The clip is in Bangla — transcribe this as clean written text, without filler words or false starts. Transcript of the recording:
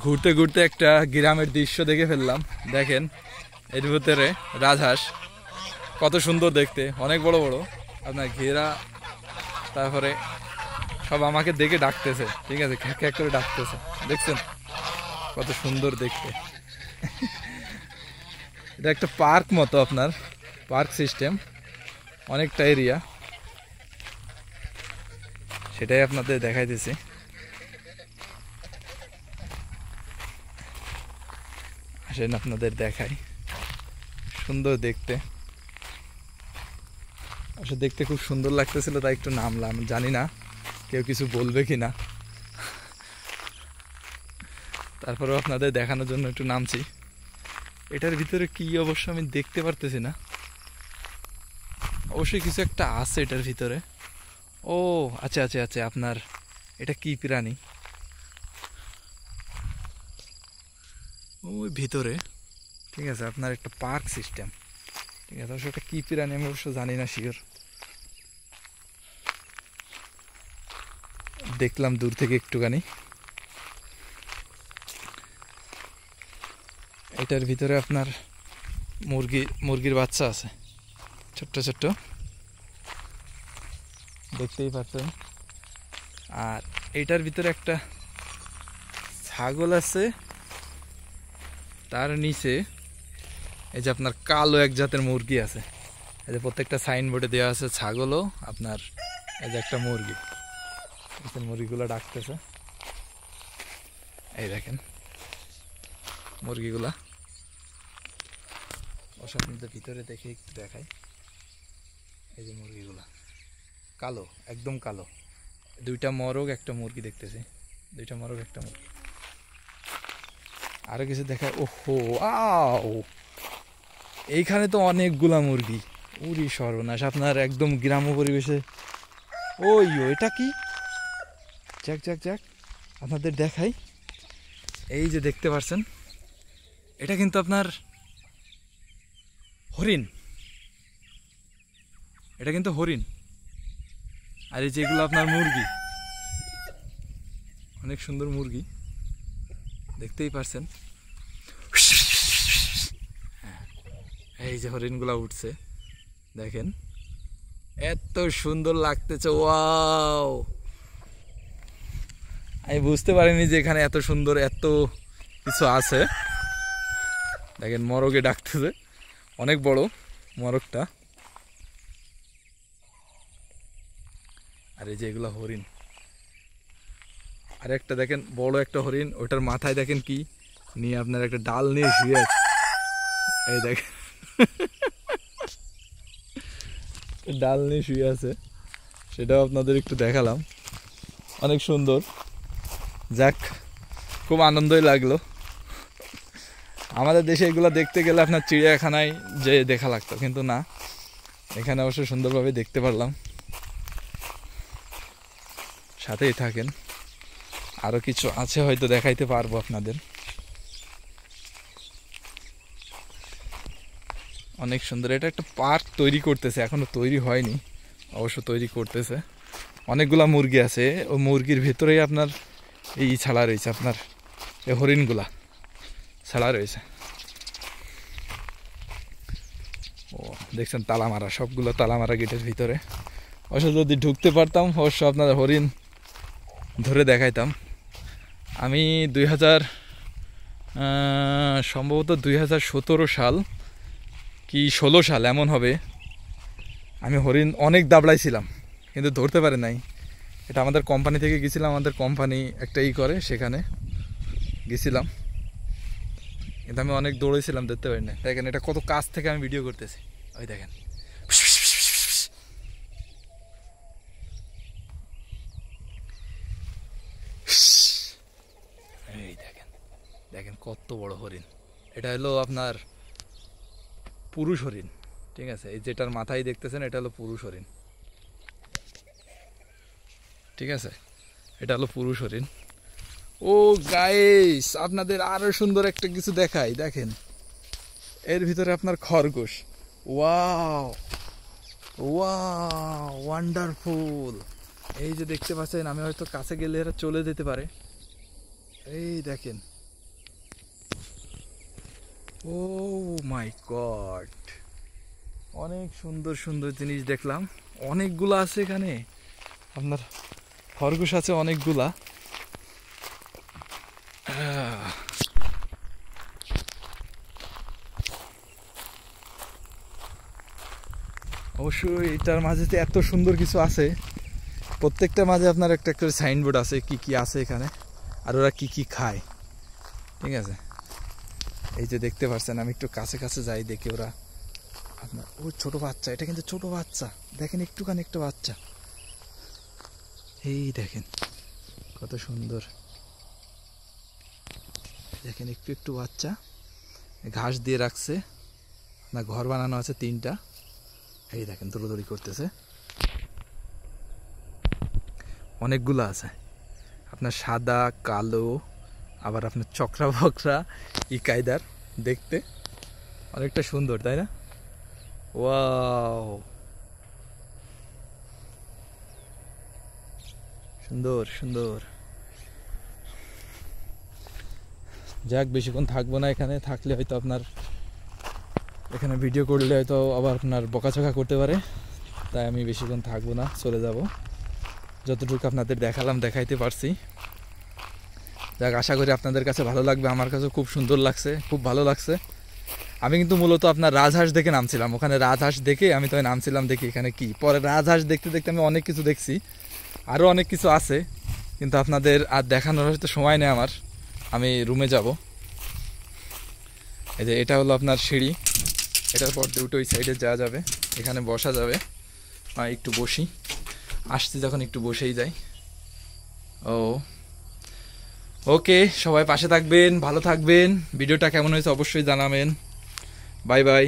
ঘুরতে ঘুরতে একটা গ্রামের দৃশ্য দেখে ফেললাম। দেখেন এর ভিতরে রাজহাঁস কত সুন্দর দেখতে, অনেক বড় বড় আপনার ঘেরা। তারপরে সব আমাকে দেখে ডাকতেছে, ঠিক আছে, খ্যাক খ্যাক করে ডাকতেছে। দেখছেন কত সুন্দর দেখতে। এটা একটা পার্ক মতো, আপনার পার্ক সিস্টেম, অনেকটা এরিয়া, সেটাই আপনাদের দেখাইতেছি। আসেন আপনাদের দেখাই, সুন্দর দেখতে। আসলে দেখতে খুব সুন্দর লাগতেছিল, তাই একটু নামলাম। জানি না কেউ কিছু বলবে কি না, তারপরেও আপনাদের দেখানোর জন্য একটু নামছি। এটার ভিতরে কি অবশ্য আমি দেখতে পারতেছি না, অবশ্যই কিছু একটা আছে এটার ভিতরে। ও আচ্ছা আচ্ছা আচ্ছা, আপনার এটা কি প্রাণী ওই ভিতরে, ঠিক আছে, আপনার একটা পার্ক সিস্টেম, ঠিক আছে। অবশ্য এটা কি প্রাণী আমি অবশ্য জানি না শিওর, দেখলাম দূর থেকে একটুখানি। এটার ভিতরে আপনার মুরগির বাচ্চা আছে, ছোট্ট ছোট্ট, দেখতেই পাচ্ছেন। আর এটার ভিতরে একটা ছাগল আছে, তার নিচে এই যে আপনার কালো এক জাতের মুরগি আছে। এই যে প্রত্যেকটা সাইনবোর্ডে দেওয়া আছে ছাগলও আপনার, এই যে একটা মুরগি, মুরগিগুলো ডাকতেছে। এই দেখেন মুরগিগুলা, অবশ্য আপনাদের ভিতরে দেখে একটু দেখাই। এই যে মুরগিগুলা কালো, একদম কালো, দুইটা মরগ একটা মুরগি দেখতেছি, দুইটা মরগ একটা মুরগি। আরো কিছু দেখায়, ওহো আও, এইখানে তো অনেকগুলা মুরগি, উরি সর্বনাশ, আপনার একদম গ্রাম্য পরিবেশে। ওই এটা কি, যাক যাক যাক আপনাদের দেখাই। এই যে দেখতে পাচ্ছেন, এটা কিন্তু আপনার হরিণ, এটা কিন্তু হরিণ। আর এই যেগুলো আপনার মুরগি, অনেক সুন্দর মুরগি, দেখতেই পাচ্ছেন। এই যে হরিণগুলা উঠছে, দেখেন এত সুন্দর লাগতেছে, ওয়াও! আমি বুঝতে পারিনি যে এখানে এত সুন্দর এত কিছু আছে। দেখেন মরগে ডাকতেছে, অনেক বড় মরগটা। আর এই যে এগুলা হরিণ, আর একটা দেখেন বড় একটা হরিণ, ওটার মাথায় দেখেন কি নিয়ে, আপনার একটা ডাল নিয়ে শুয়ে আছে। এই দেখেন ডাল নিয়ে শুয়ে আছে, সেটাও আপনাদের একটু দেখালাম, অনেক সুন্দর। যাক, খুব আনন্দই লাগলো। আমাদের দেশে এগুলো দেখতে গেলে আপনার চিড়িয়াখানায় যে দেখা লাগতো, কিন্তু না, এখানে অবশ্য সুন্দরভাবে দেখতে পারলাম। সাথেই থাকেন, আরো কিছু আছে হয়তো দেখাইতে পারবো আপনাদের। অনেক সুন্দর, এটা একটা পার্ক তৈরি করতেছে, এখনো তৈরি হয়নি, অবশ্য তৈরি করতেছে। অনেকগুলা মুরগি আছে, ও মুরগির ভেতরেই আপনার এই ছাড়া রয়েছে, আপনার এই হরিণগুলা ছাড়া রয়েছে। ও দেখছেন তালা মারা, সবগুলো তালা মারা গেটের ভিতরে। অবশ্য যদি ঢুকতে পারতাম অবশ্য আপনার হরিণ ধরে দেখাইতাম। আমি সম্ভবত 2017 সাল কি 16 সাল এমন হবে, আমি হরিণ অনেক দাবড়াইছিলাম, কিন্তু ধরতে পারে নাই। এটা আমাদের কোম্পানি থেকে গেছিলাম, আমাদের কোম্পানি একটা করে, সেখানে গেছিলাম, কিন্তু আমি অনেক দৌড়েছিলাম, ধরতে পারি না। দেখেন এটা কত কাছ থেকে আমি ভিডিও করতেছি, ওই দেখেন। এই দেখেন, দেখেন কত বড় হরিণ। এটা হলো আপনার পুরুষ হরিণ, ঠিক আছে। এই যেটার মাথায় দেখতেছেন এটা হলো পুরুষ হরিণ, ঠিক আছে, এটা হলো পুরুষ হরিণ। ও গাইস, আপনাদের আরো সুন্দর একটা কিছু দেখাই, দেখেন এর ভিতরে আপনার খরগোশ। Wow wow, wonderful. এই যে দেখতে পাচ্ছেন, আমি হয়তো কাছে গেলে এরা চলে যেতে পারে। এই দেখেন ও মাই গড, অনেক সুন্দর সুন্দর জিনিস দেখলাম, অনেকগুলা আছে এখানে। আপনার খরগোশ আছে অনেকগুলা। অবশ্যই এটার মাঝে তো এত সুন্দর কিছু আছে, প্রত্যেকটা মাঝে আপনার একটা একটা সাইনবোর্ড আছে কি কি আছে এখানে, আর ওরা কি কি খায়। ঠিক আছে, এই যে দেখতে পাচ্ছেন, আমি একটু কাছে কাছে যাই, দেখি ওরা আপনার ও ছোট বাচ্চা, এটা কিন্তু ছোট বাচ্চা, দেখেন একটুখানি একটা বাচ্চা, এই দেখেন কত সুন্দর, দেখেন একটু একটু বাচ্চা, ঘাস দিয়ে রাখছে না, ঘর বানানো আছে 3টা, এই দেখেন দৌড়াদৌড়ি করতেছে, অনেকগুলো আছে আপনার সাদা কালো, আবার আপনার চকরা বকরা ই কায়দার, দেখতে অনেকটা সুন্দর, তাই না? ওয়াও, সুন্দর সুন্দর। যাক, বেশিক্ষণ থাকবো না এখানে, থাকলে হয়তো আপনার এখানে ভিডিও করলে হয়তো আবার আপনার বকাঝকা করতে পারে, তাই আমি বেশিক্ষণ থাকবো না, চলে যাব। যতটুকু আপনাদের দেখালাম দেখাইতে পারছি। যাক, আশা করি আপনাদের কাছে ভালো লাগবে, আমার কাছে খুব সুন্দর লাগছে, খুব ভালো লাগছে। আমি কিন্তু মূলত আপনার রাজহাঁস দেখে নামছিলাম, ওখানে রাজহাঁস দেখে আমি তো নামছিলাম দেখি এখানে কি, পরে রাজহাঁস দেখতে দেখতে আমি অনেক কিছু দেখছি, আরও অনেক কিছু আছে, কিন্তু আপনাদের আর দেখানোর হয়তো সময় নেই আমার। আমি রুমে যাব। এই যে এটা হলো আপনার সিঁড়ি, এটার পর দুটো ওই সাইডে যাওয়া যাবে, এখানে বসা যাবে, একটু বসি, আসছি যখন একটু বসেই যাই। ও ওকে, সবাই পাশে থাকবেন, ভালো থাকবেন, ভিডিওটা কেমন হয়েছে অবশ্যই জানাবেন। Bye bye.